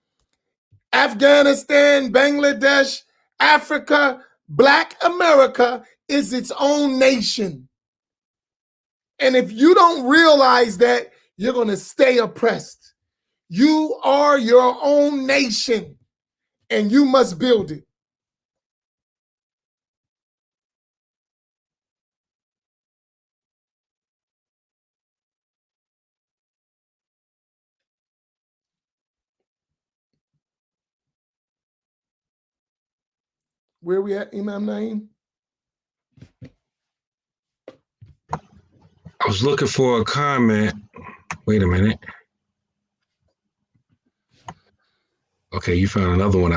Afghanistan, Bangladesh, Africa. Black America is its own nation. And if you don't realize that, you're going to stay oppressed. You are your own nation, and you must build it. Where are we at, Imam Naeem? I was looking for a comment. Wait a minute. Okay, you found another one.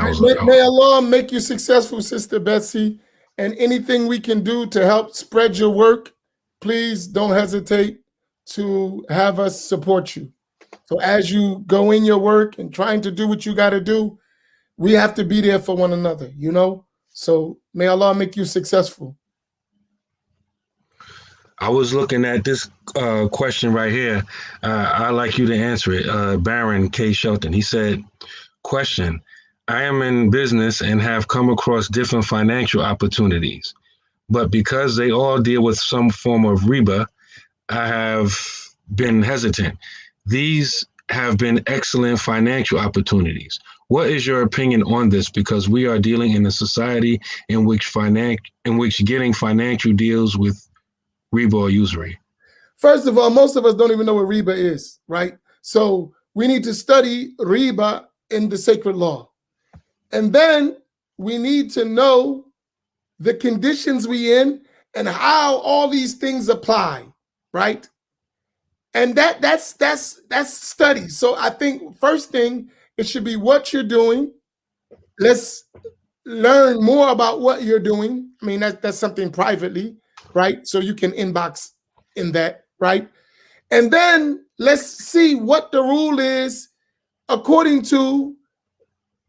May Allah make you successful, Sister Betsy. And anything we can do to help spread your work, please don't hesitate to have us support you. So as you go in your work and trying to do what you got to do, we have to be there for one another, you know? So may Allah make you successful. I was looking at this question right here. I'd like you to answer it. Baron K. Shelton, he said, question, I am in business and have come across different financial opportunities, but because they all deal with some form of riba, I have been hesitant. These have been excellent financial opportunities. What is your opinion on this? Because we are dealing in a society in which getting financial deals with riba or usury. First of all, most of us don't even know what riba is, right? So we need to study riba in the sacred law. And then we need to know the conditions we in and how all these things apply, right? And that's study. So I think first thing, it should be what you're doing. Let's learn more about what you're doing. I mean, that's something privately, right? So you can inbox in that, right? And then let's see what the rule is according to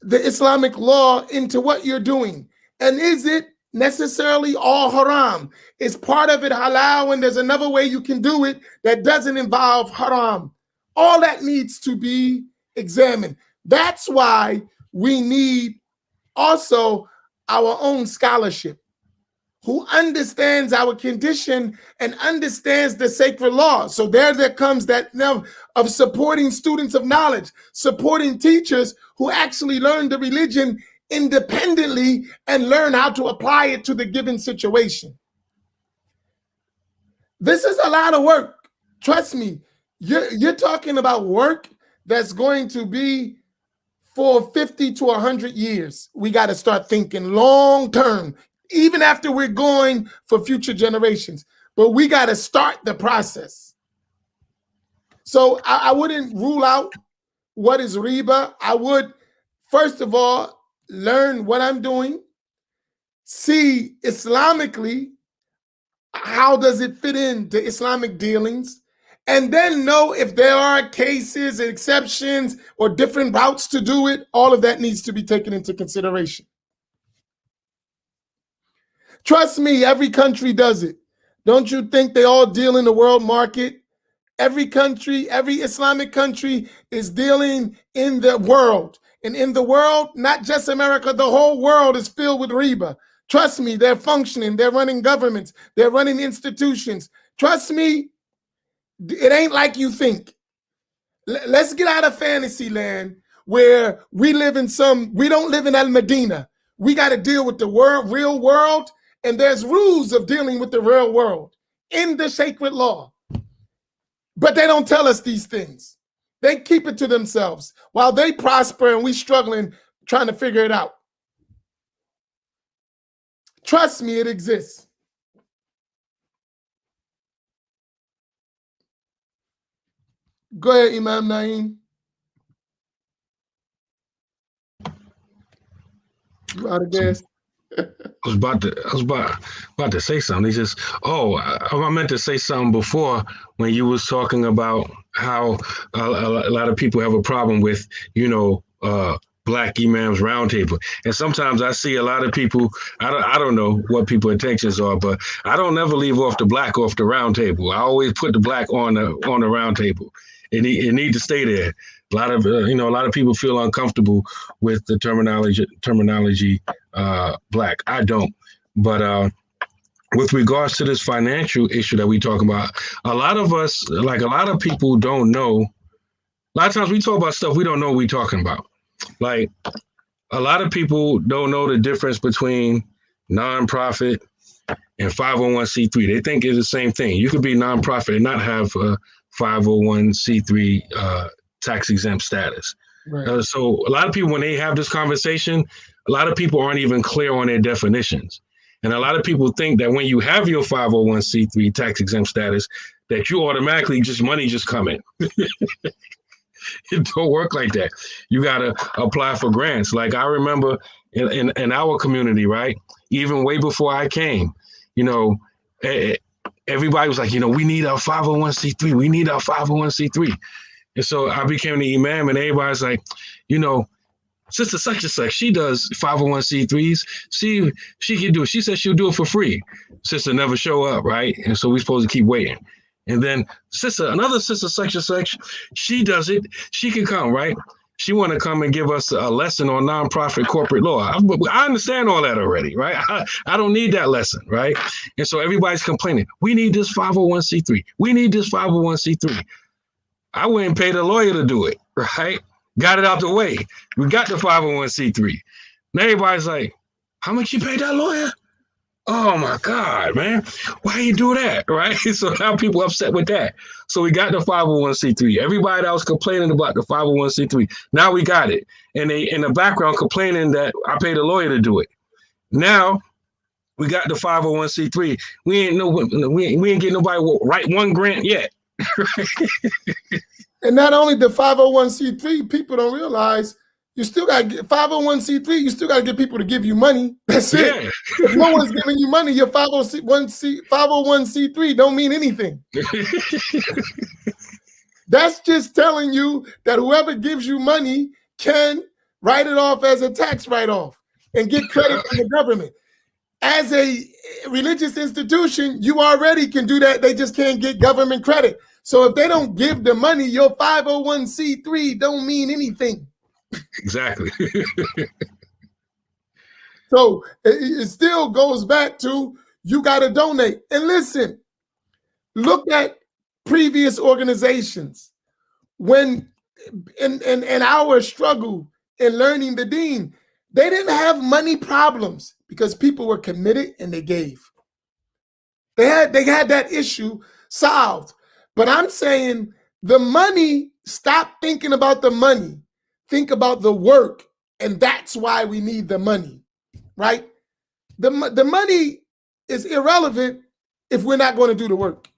the Islamic law into what you're doing. And is it necessarily all haram? Is part of it halal and there's another way you can do it that doesn't involve haram? All that needs to be examined. That's why we need also our own scholarship who understands our condition and understands the sacred law. So there comes that now of supporting students of knowledge, supporting teachers who actually learn the religion independently and learn how to apply it to the given situation. This is a lot of work. Trust me, you're talking about work that's going to be for 50 to 100 years. We got to start thinking long term, even after we're going for future generations. But we got to start the process. So I wouldn't rule out what is riba. I would, first of all, learn what I'm doing, see Islamically, how does it fit into Islamic dealings, and then know if there are cases, exceptions, or different routes to do it. All of that needs to be taken into consideration. Trust me, every country does it. Don't you think they all deal in the world market? Every country, every Islamic country is dealing in the world. And in the world, not just America, the whole world is filled with riba. Trust me, they're functioning. They're running governments. They're running institutions. Trust me, it ain't like you think. Let's get out of fantasy land where we don't live in Al-Medina. We got to deal with the real world, and there's rules of dealing with the real world in the sacred law. But they don't tell us these things. They keep it to themselves while they prosper and we struggling trying to figure it out. Trust me, it exists. Go ahead, Imam Naeem. You out of gas? I was about to say something. He says, "Oh, I meant to say something before when you was talking about how a lot of people have a problem with, Black Imams Roundtable, and sometimes I see a lot of people. I don't know what people's intentions are, but I don't never leave off the black off the roundtable. I always put the black on the roundtable. It need to stay there. A lot of people feel uncomfortable with the terminology black. I don't. But with regards to this financial issue that we talk about, a lot of us, like a lot of people don't know. A lot of times we talk about stuff we don't know what we're talking about. Like a lot of people don't know the difference between nonprofit and 501c3. They think it's the same thing. You could be nonprofit and not have a 501c3 tax exempt status. Right. So a lot of people, when they have this conversation, a lot of people aren't even clear on their definitions. And a lot of people think that when you have your 501c3 tax exempt status, that you automatically money just come in. It don't work like that. You got to apply for grants. Like I remember in our community, right? Even way before I came, everybody was like, we need our 501c3. We need our 501c3. And so I became the imam, and everybody's like, sister such and such, she does 501c3s. She can do it. She said she'll do it for free. Sister never show up, right? And so we're supposed to keep waiting. And then another sister such and such, she does it. She can come, right? She want to come and give us a lesson on nonprofit corporate law. I understand all that already, right? I don't need that lesson, right? And so everybody's complaining. We need this 501c3. We need this 501c3. I went and paid a lawyer to do it, right? Got it out the way. We got the 501c3. Now everybody's like, how much you paid that lawyer? Oh my God, man. Why you do that, right? So now people upset with that. So we got the 501c3. Everybody that was complaining about the 501c3, now we got it. And they in the background complaining that I paid a lawyer to do it. Now we got the 501c3. We ain't getting nobody write one grant yet. And not only the 501c3, people don't realize you still got to get 501c3. You still got to get people to give you money. That's it. Yeah. If no one's giving you money, your 501c3 don't mean anything. That's just telling you that whoever gives you money can write it off as a tax write-off and get credit from the government. As a religious institution, you already can do that. They just can't get government credit. So if they don't give the money, your 501c3 don't mean anything. Exactly. So it still goes back to you got to donate. And listen, look at previous organizations. When in our struggle in learning the deen, they didn't have money problems because people were committed and they gave. They had that issue solved. But I'm saying the money, stop thinking about the money. Think about the work. And that's why we need the money, right? The money is irrelevant if we're not going to do the work,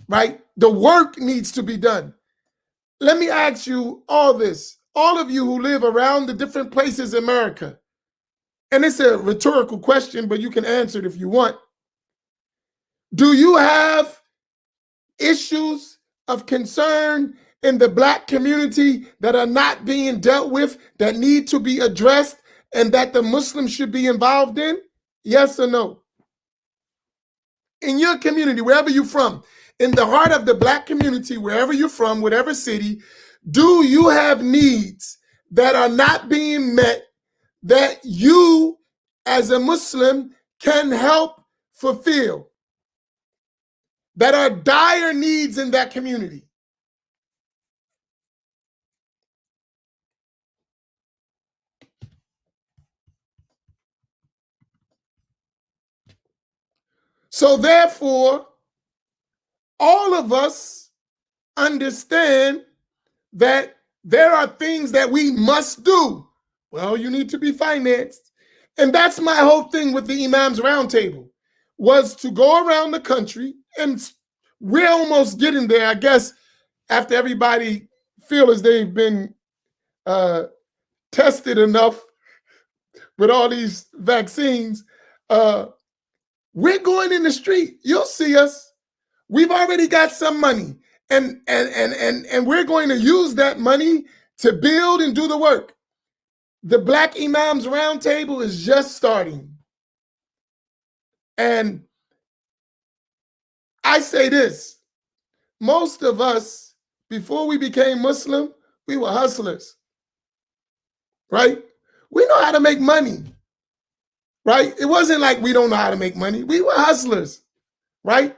right? The work needs to be done. Let me ask you all this. All of you who live around the different places in America, and it's a rhetorical question, but you can answer it if you want. Do you have issues of concern in the Black community that are not being dealt with, that need to be addressed, and that the Muslims should be involved in? Yes or no? In your community, wherever you're from, in the heart of the Black community, wherever you're from, whatever city, do you have needs that are not being met that you as a Muslim can help fulfill, that are dire needs in that community? So therefore, all of us understand that there are things that we must do. Well, you need to be financed. And that's my whole thing with the Imam's Roundtable, was to go around the country, and we're almost getting there, I guess, after everybody feels they've been tested enough with all these vaccines. We're going in the street. You'll see us. We've already got some money, and we're going to use that money to build and do the work. The Black Imams Roundtable is just starting. And I say this, most of us, before we became Muslim, we were hustlers, right? We know how to make money, right? It wasn't like we don't know how to make money. We were hustlers, right?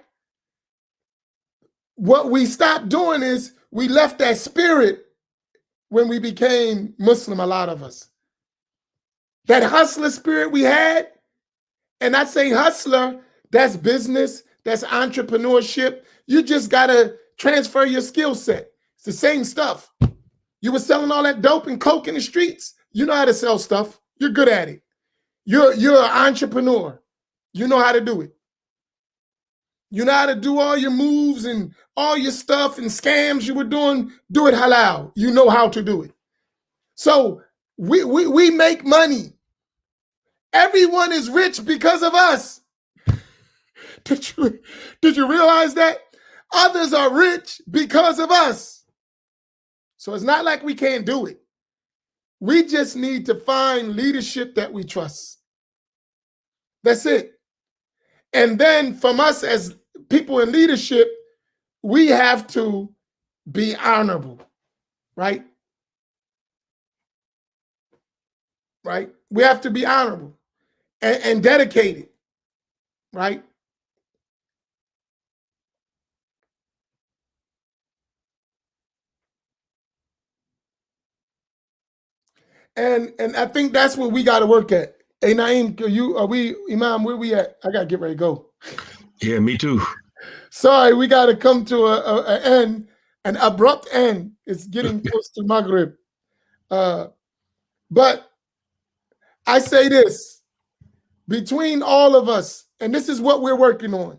What we stopped doing is we left that spirit when we became Muslim, a lot of us. That hustler spirit we had, and I say hustler, that's business, that's entrepreneurship. You just got to transfer your skill set. It's the same stuff. You were selling all that dope and coke in the streets. You know how to sell stuff. You're good at it. You're an entrepreneur. You know how to do it. You know how to do all your moves and all your stuff and scams you were doing. Do it halal. You know how to do it. So we make money. Everyone is rich because of us. Did you realize that? Others are rich because of us. So it's not like we can't do it. We just need to find leadership that we trust. That's it. And then from us as people in leadership, we have to be honorable, right? Right? We have to be honorable and dedicated, right? And I think that's what we got to work at. Hey, Naeem, Imam, where we at? I got to get ready to go. Yeah, me too. Sorry, we got to come to an abrupt end. It's getting close to Maghrib. But I say this, between all of us, and this is what we're working on,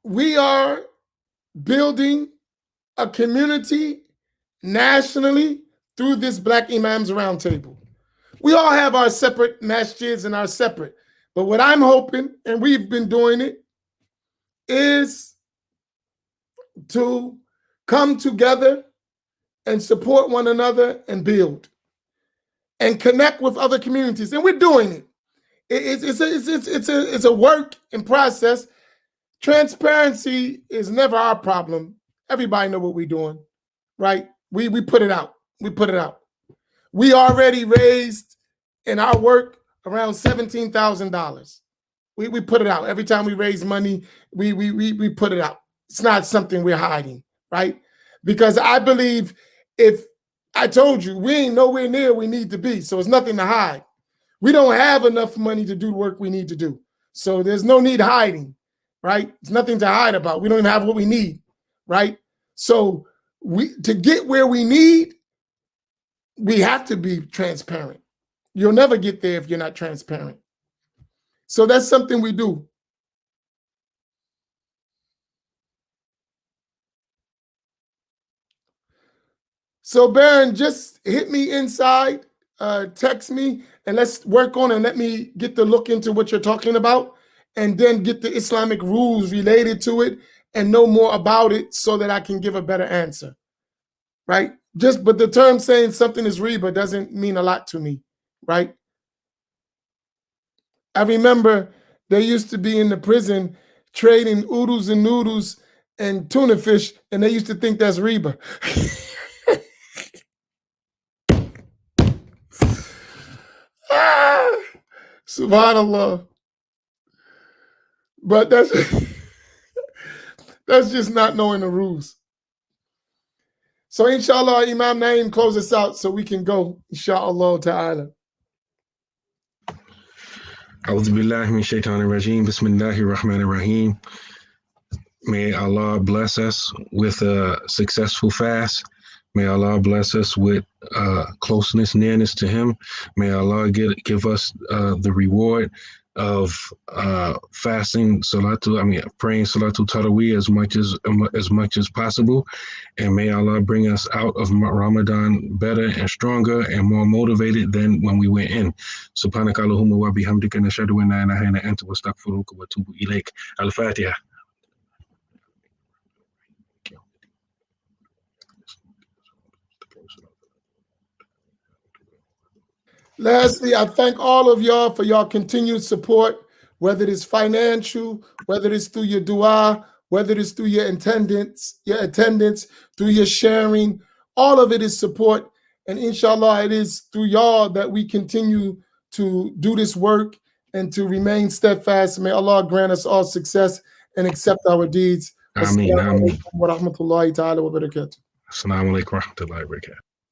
we are building a community nationally through this Black Imams Roundtable. We all have our separate masjids and our separate, but what I'm hoping, and we've been doing it, is to come together and support one another and build and connect with other communities. And we're doing it. It's a work in process. Transparency is never our problem. Everybody know what we're doing, right? We put it out. We put it out. We already raised in our work around $17,000. We put it out. Every time we raise money, we put it out. It's not something we're hiding, right? Because I believe, if I told you, we ain't nowhere near we need to be, so it's nothing to hide. We don't have enough money to do the work we need to do. So there's no need hiding, right? There's nothing to hide about. We don't even have what we need, right? So to get where we need, we have to be transparent. You'll never get there if you're not transparent. So that's something we do. So Baron, just hit me inside, text me, and let's work on it, and let me get to look into what you're talking about, and then get the Islamic rules related to it and know more about it so that I can give a better answer, right? But the term saying something is riba doesn't mean a lot to me, right? I remember they used to be in the prison trading oodles and noodles and tuna fish, and they used to think that's riba. Subhanallah. But that's just not knowing the rules. So inshallah, Imam Naeem, close us out so we can go, inshallah ta'ala. أعوذ بالله من الشيطان الرجيم بسم الله الرحمن الرحيم May Allah bless us with a successful fast. May Allah bless us with closeness, nearness to Him. May Allah give us the reward of fasting praying Salatul Taraweeh as much as possible. And may Allah bring us out of Ramadan better and stronger and more motivated than when we went in. Subhanaka Allahumma wa bihamdika nashhadu an la ilaha illa anta wastaghfiruka wa atubu ilayk. Al-Fatiha. Lastly, I thank all of y'all for your continued support, whether it is financial, whether it is through your dua, whether it is through your attendance, through your sharing. All of it is support. And inshallah, it is through y'all that we continue to do this work and to remain steadfast. May Allah grant us all success and accept our deeds. Amin. Assalamu alaikum wa rahmatullahi ta'ala wa barakatuh. Assalamu alaikum wa rahmatullahi wa barakatuh.